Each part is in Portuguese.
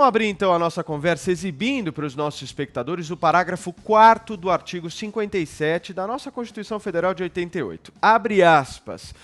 Vamos abrir então a nossa conversa exibindo para os nossos espectadores o parágrafo 4º do artigo 57 da nossa Constituição Federal de 88. Abre aspas.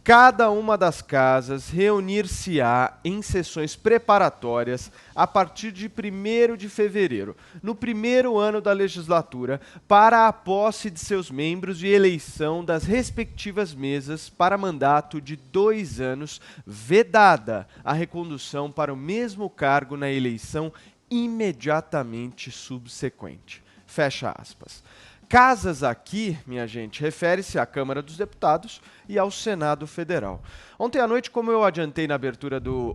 Cada uma das casas reunir-se-á em sessões preparatórias a partir de 1º de fevereiro, no primeiro ano da legislatura, para a posse de seus membros e eleição das respectivas mesas para mandato de 2 anos, vedada a recondução para o mesmo cargo na eleição imediatamente subsequente. Fecha aspas. Casas aqui, minha gente, refere-se à Câmara dos Deputados e ao Senado Federal. Ontem à noite, como eu adiantei na abertura do...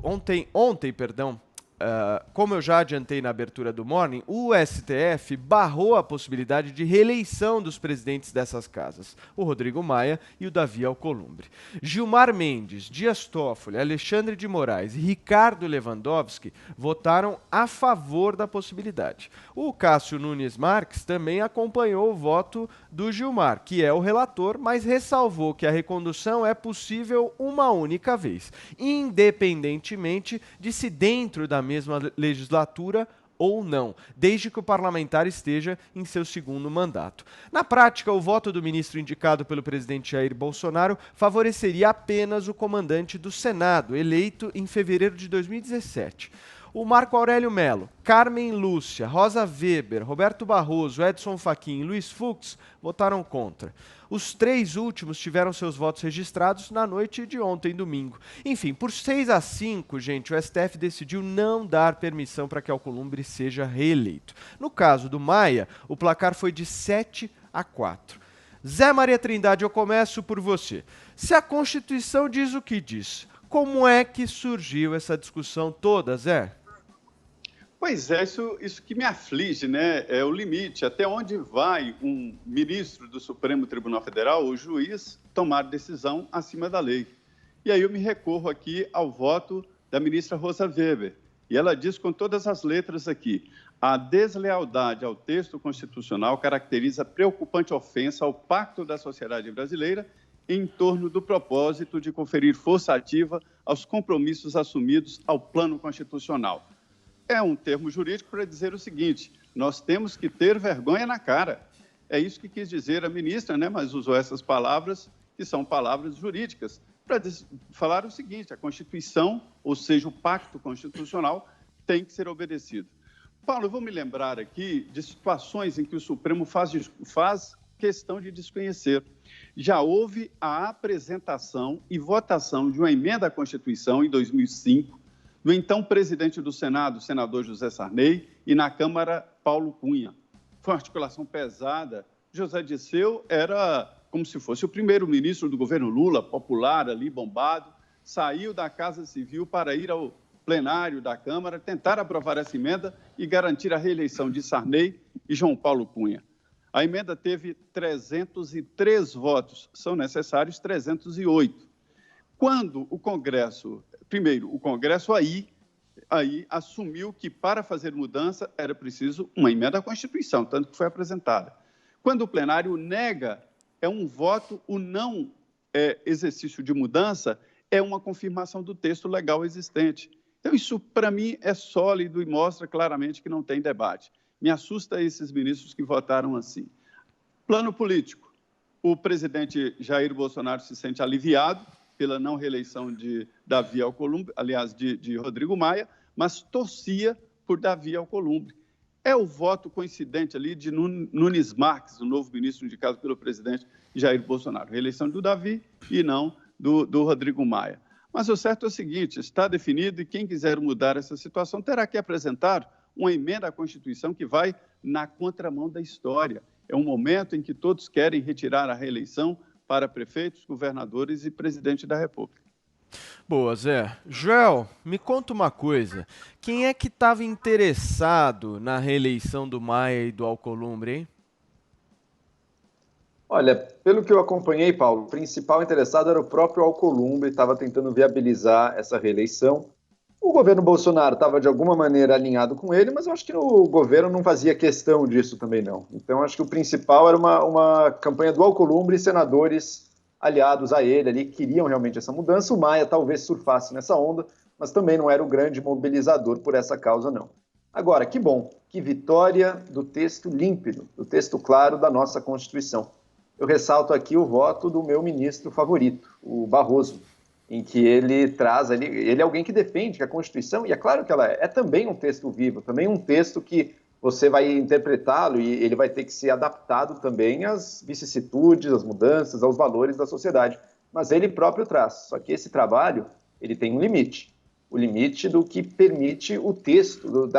Como eu já adiantei na abertura do Morning, o STF barrou a possibilidade de reeleição dos presidentes dessas casas, o Rodrigo Maia e o Davi Alcolumbre. Gilmar Mendes, Dias Toffoli, Alexandre de Moraes e Ricardo Lewandowski votaram a favor da possibilidade. O Cássio Nunes Marques também acompanhou o voto do Gilmar, que é o relator, mas ressalvou que a recondução é possível uma única vez, independentemente de se dentro da mesma legislatura ou não, desde que o parlamentar esteja em seu segundo mandato. Na prática, o voto do ministro indicado pelo presidente Jair Bolsonaro favoreceria apenas o comandante do Senado, eleito em fevereiro de 2017. O Marco Aurélio Mello, Carmen Lúcia, Rosa Weber, Roberto Barroso, Edson Fachin e Luiz Fux votaram contra. Os 3 últimos tiveram seus votos registrados na noite de ontem, domingo. Enfim, por 6-5, gente, o STF decidiu não dar permissão para que Alcolumbre seja reeleito. No caso do Maia, o placar foi de 7-4. Zé Maria Trindade, eu começo por você. Se a Constituição diz o que diz, como é que surgiu essa discussão toda, Zé? Pois é, isso que me aflige, né? É o limite. Até onde vai um ministro do Supremo Tribunal Federal, o juiz, tomar decisão acima da lei? E aí eu me recorro aqui ao voto da ministra Rosa Weber. E ela diz com todas as letras aqui: a deslealdade ao texto constitucional caracteriza preocupante ofensa ao pacto da sociedade brasileira em torno do propósito de conferir força ativa aos compromissos assumidos ao plano constitucional. É um termo jurídico para dizer o seguinte: nós temos que ter vergonha na cara. É isso que quis dizer a ministra, né? Mas usou essas palavras, que são palavras jurídicas, para falar o seguinte: a Constituição, ou seja, o pacto constitucional, tem que ser obedecido. Paulo, eu vou me lembrar aqui de situações em que o Supremo faz questão de desconhecer. Já houve a apresentação e votação de uma emenda à Constituição em 2005, do então presidente do Senado, senador José Sarney, e na Câmara, Paulo Cunha. Foi uma articulação pesada. José Dirceu era como se fosse o primeiro-ministro do governo Lula, popular ali, bombado, saiu da Casa Civil para ir ao plenário da Câmara, tentar aprovar essa emenda e garantir a reeleição de Sarney e João Paulo Cunha. A emenda teve 303 votos, são necessários 308. Quando o Congresso, primeiro, o Congresso aí assumiu que para fazer mudança era preciso uma emenda à Constituição, tanto que foi apresentada. Quando o plenário nega, é um voto, o não exercício de mudança é uma confirmação do texto legal existente. Então, isso, para mim, é sólido e mostra claramente que não tem debate. Me assusta esses ministros que votaram assim. Plano político. O presidente Jair Bolsonaro se sente aliviado pela não reeleição de Davi Alcolumbre, aliás, de Rodrigo Maia, mas torcia por Davi Alcolumbre. É o voto coincidente ali de Nunes Marques, o novo ministro indicado pelo presidente Jair Bolsonaro. Reeleição do Davi e não do Rodrigo Maia. Mas o certo é o seguinte: está definido e quem quiser mudar essa situação terá que apresentar uma emenda à Constituição que vai na contramão da história. É um momento em que todos querem retirar a reeleição para prefeitos, governadores e presidente da República. Boa, Zé. Joel, me conta uma coisa. Quem é que estava interessado na reeleição do Maia e do Alcolumbre, hein? Olha, pelo que eu acompanhei, Paulo, o principal interessado era o próprio Alcolumbre, estava tentando viabilizar essa reeleição. O governo Bolsonaro estava, de alguma maneira, alinhado com ele, mas eu acho que o governo não fazia questão disso também, não. Então, acho que o principal era uma campanha do Alcolumbre e senadores aliados a ele ali, que queriam realmente essa mudança. O Maia talvez surfasse nessa onda, mas também não era o grande mobilizador por essa causa, não. Agora, que bom, que vitória do texto límpido, do texto claro da nossa Constituição. Eu ressalto aqui o voto do meu ministro favorito, o Barroso, em que ele traz ali, ele é alguém que defende que a Constituição, e é claro que ela é também um texto vivo, também um texto que você vai interpretá-lo e ele vai ter que ser adaptado também às vicissitudes, às mudanças, aos valores da sociedade. Mas ele próprio traz. Só que esse trabalho, ele tem um limite. O limite do que permite o texto,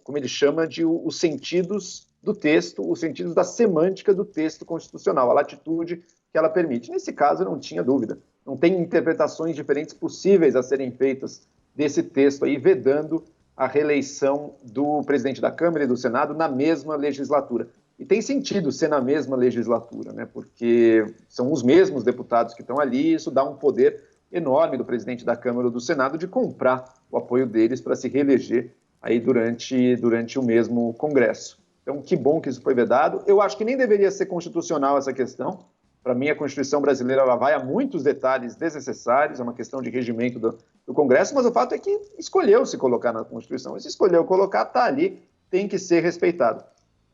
como ele chama de os sentidos do texto, os sentidos da semântica do texto constitucional, a latitude que ela permite. Nesse caso, não tinha dúvida. Não tem interpretações diferentes possíveis a serem feitas desse texto aí, vedando a reeleição do presidente da Câmara e do Senado na mesma legislatura. E tem sentido ser na mesma legislatura, né? Porque são os mesmos deputados que estão ali, e isso dá um poder enorme do presidente da Câmara ou do Senado de comprar o apoio deles para se reeleger aí durante o mesmo Congresso. Então, que bom que isso foi vedado. Eu acho que nem deveria ser constitucional essa questão. Para mim, a Constituição brasileira ela vai a muitos detalhes desnecessários, é uma questão de regimento do Congresso, mas o fato é que escolheu se colocar na Constituição. E se escolheu colocar, está ali, tem que ser respeitado.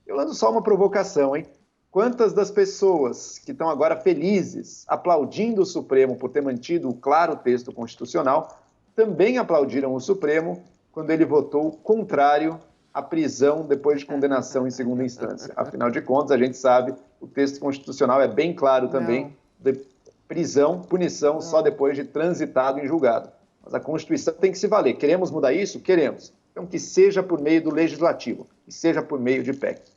Eu lanço só uma provocação, hein? Quantas das pessoas que estão agora felizes, aplaudindo o Supremo por ter mantido o claro texto constitucional, também aplaudiram o Supremo quando ele votou contrário à prisão depois de condenação em segunda instância. Afinal de contas, a gente sabe, o texto constitucional é bem claro também, de prisão, punição só depois de transitado em julgado. Mas a Constituição tem que se valer. Queremos mudar isso? Queremos. Então que seja por meio do Legislativo, que seja por meio de PEC.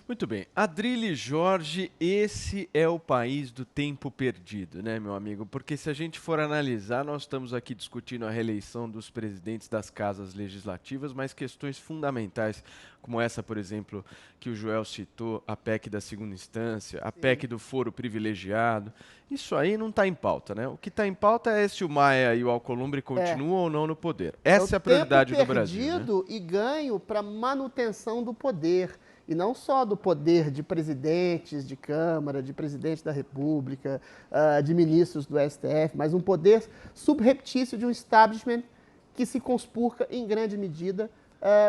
Muito bem. Adrilles Jorge, esse é o país do tempo perdido, né, meu amigo? Porque se a gente for analisar, nós estamos aqui discutindo a reeleição dos presidentes das casas legislativas, mas questões fundamentais, como essa, por exemplo, que o Joel citou, a PEC da segunda instância, a PEC do foro privilegiado, isso aí não está em pauta, né? O que está em pauta é se o Maia e o Alcolumbre continuam ou não no poder. Essa é a prioridade do Brasil. Perdido, né? E ganho para manutenção do poder. E não só do poder de presidentes de Câmara, de presidente da República, de ministros do STF, mas um poder subreptício de um establishment que se conspurca em grande medida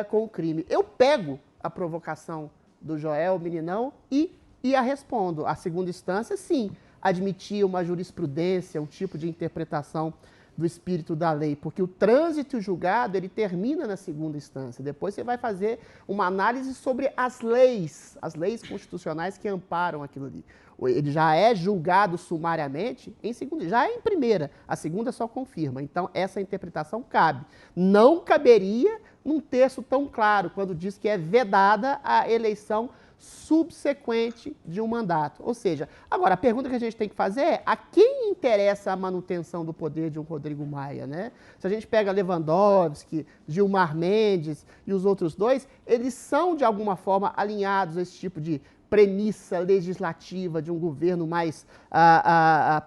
com o crime. Eu pego a provocação do Joel Meninão e a respondo. A segunda instância, sim, admitia uma jurisprudência, um tipo de interpretação do espírito da lei, porque o trânsito julgado, ele termina na segunda instância. Depois você vai fazer uma análise sobre as leis constitucionais que amparam aquilo ali. Ele já é julgado sumariamente em segunda, já é em primeira, a segunda só confirma. Então, essa interpretação cabe. Não caberia num texto tão claro, quando diz que é vedada a eleição subsequente de um mandato. Ou seja, agora, a pergunta que a gente tem que fazer é a quem interessa a manutenção do poder de um Rodrigo Maia, né? Se a gente pega Lewandowski, Gilmar Mendes e os outros dois, eles são, de alguma forma, alinhados a esse tipo de premissa legislativa de um governo mais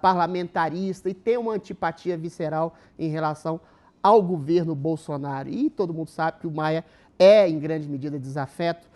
parlamentarista e tem uma antipatia visceral em relação ao governo Bolsonaro. E todo mundo sabe que o Maia é, em grande medida, desafeto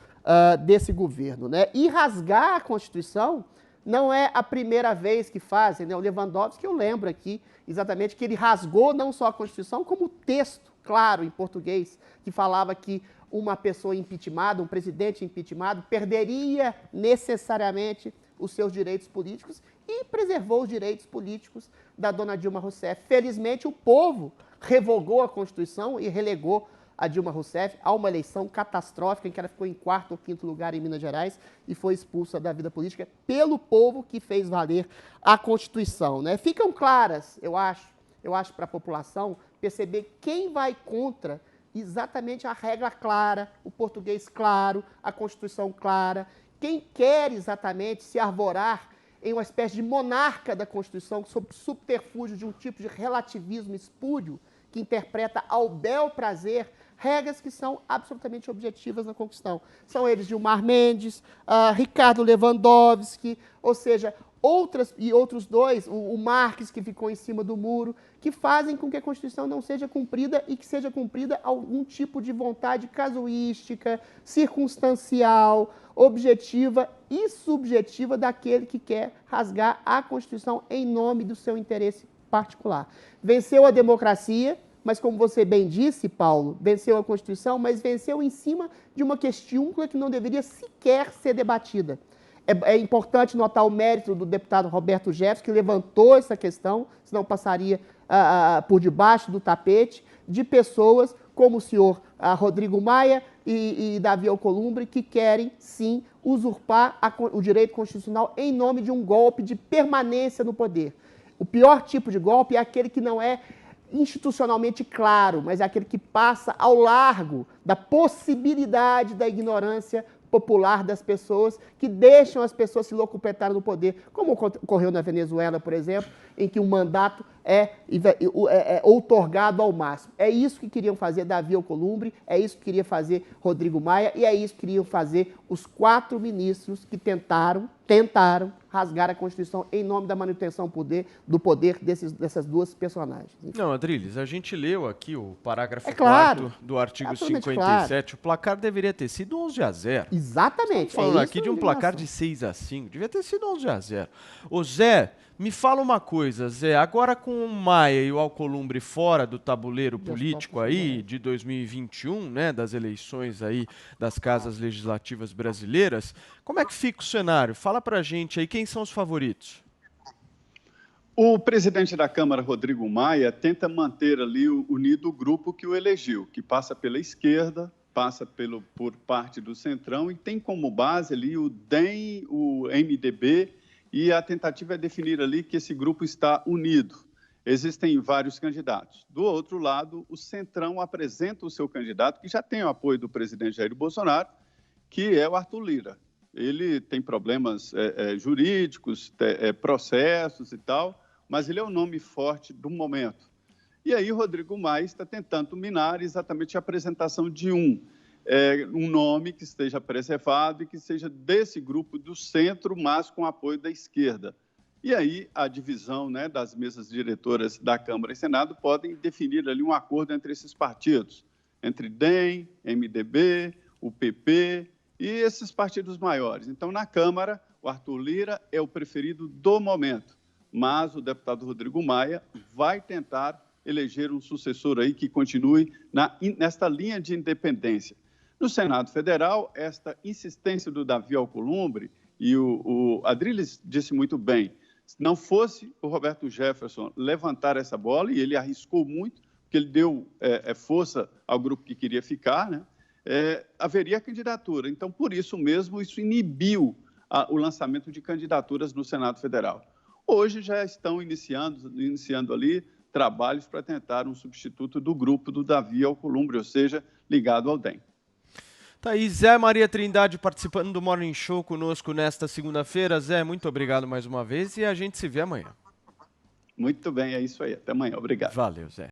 desse governo, né? E rasgar a Constituição não é a primeira vez que fazem, né? O Lewandowski, eu lembro aqui exatamente que ele rasgou não só a Constituição, como o texto, claro, em português, que falava que uma pessoa impeachmentada, um presidente impeachmentado, perderia necessariamente os seus direitos políticos e preservou os direitos políticos da dona Dilma Rousseff. Felizmente, o povo revogou a Constituição e relegou a Dilma Rousseff a uma eleição catastrófica em que ela ficou em quarto ou quinto lugar em Minas Gerais e foi expulsa da vida política pelo povo que fez valer a Constituição, né? Ficam claras, eu acho para a população perceber quem vai contra exatamente a regra clara, o português claro, a Constituição clara, quem quer exatamente se arvorar em uma espécie de monarca da Constituição sob subterfúgio de um tipo de relativismo espúrio que interpreta ao bel prazer regras que são absolutamente objetivas na Constituição. São eles Gilmar Mendes, Ricardo Lewandowski, ou seja, outros dois, o Marques, que ficou em cima do muro, que fazem com que a Constituição não seja cumprida e que seja cumprida algum tipo de vontade casuística, circunstancial, objetiva e subjetiva daquele que quer rasgar a Constituição em nome do seu interesse particular. Venceu a democracia, mas como você bem disse, Paulo, venceu a Constituição, mas venceu em cima de uma questiúncula que não deveria sequer ser debatida. É importante notar o mérito do deputado Roberto Jefferson, que levantou essa questão, senão passaria por debaixo do tapete, de pessoas como o senhor Rodrigo Maia e Davi Alcolumbre, que querem, sim, usurpar o direito constitucional em nome de um golpe de permanência no poder. O pior tipo de golpe é aquele que não é institucionalmente claro, mas é aquele que passa ao largo da possibilidade da ignorância popular das pessoas, que deixam as pessoas se locupletarem no poder, como ocorreu na Venezuela, por exemplo, em que o mandato é outorgado ao máximo. É isso que queriam fazer Davi Alcolumbre, é isso que queria fazer Rodrigo Maia e é isso que queriam fazer os 4 ministros que tentaram rasgar a Constituição em nome da manutenção do poder dessas duas personagens. Não, Adriles, a gente leu aqui o parágrafo claro, 4º do artigo 57, claro. o placar deveria ter sido 11-0. Exatamente. Estamos falando aqui de um placar de 6-5, devia ter sido 11-0. Ô Zé, me fala uma coisa, Zé, agora com o Maia e o Alcolumbre fora do tabuleiro político aí de 2021, né, das eleições aí das casas legislativas brasileiras, como é que fica o cenário? Fala pra gente aí, quem são os favoritos? O presidente da Câmara, Rodrigo Maia, tenta manter ali unido o grupo que o elegeu, que passa pela esquerda, passa por parte do Centrão e tem como base ali o DEM, o MDB, e a tentativa é definir ali que esse grupo está unido. Existem vários candidatos. Do outro lado, o Centrão apresenta o seu candidato, que já tem o apoio do presidente Jair Bolsonaro, que é o Arthur Lira. Ele tem problemas jurídicos, processos e tal, mas ele é o nome forte do momento. E aí o Rodrigo Maia está tentando minar exatamente a apresentação de um nome que esteja preservado e que seja desse grupo do centro, mas com apoio da esquerda. E aí a divisão, né, das mesas diretoras da Câmara e Senado podem definir ali um acordo entre esses partidos, entre DEM, MDB, o PP e esses partidos maiores. Então, na Câmara, o Arthur Lira é o preferido do momento, mas o deputado Rodrigo Maia vai tentar eleger um sucessor aí que continue nesta linha de independência. No Senado Federal, esta insistência do Davi Alcolumbre, e o Adriles disse muito bem, se não fosse o Roberto Jefferson levantar essa bola, e ele arriscou muito, porque ele deu força ao grupo que queria ficar, né? Haveria candidatura. Então, por isso mesmo, isso inibiu o lançamento de candidaturas no Senado Federal. Hoje já estão iniciando ali trabalhos para tentar um substituto do grupo do Davi Alcolumbre, ou seja, ligado ao DEM. Tá aí, Zé Maria Trindade participando do Morning Show conosco nesta segunda-feira. Zé, muito obrigado mais uma vez e a gente se vê amanhã. Muito bem, é isso aí. Até amanhã. Obrigado. Valeu, Zé.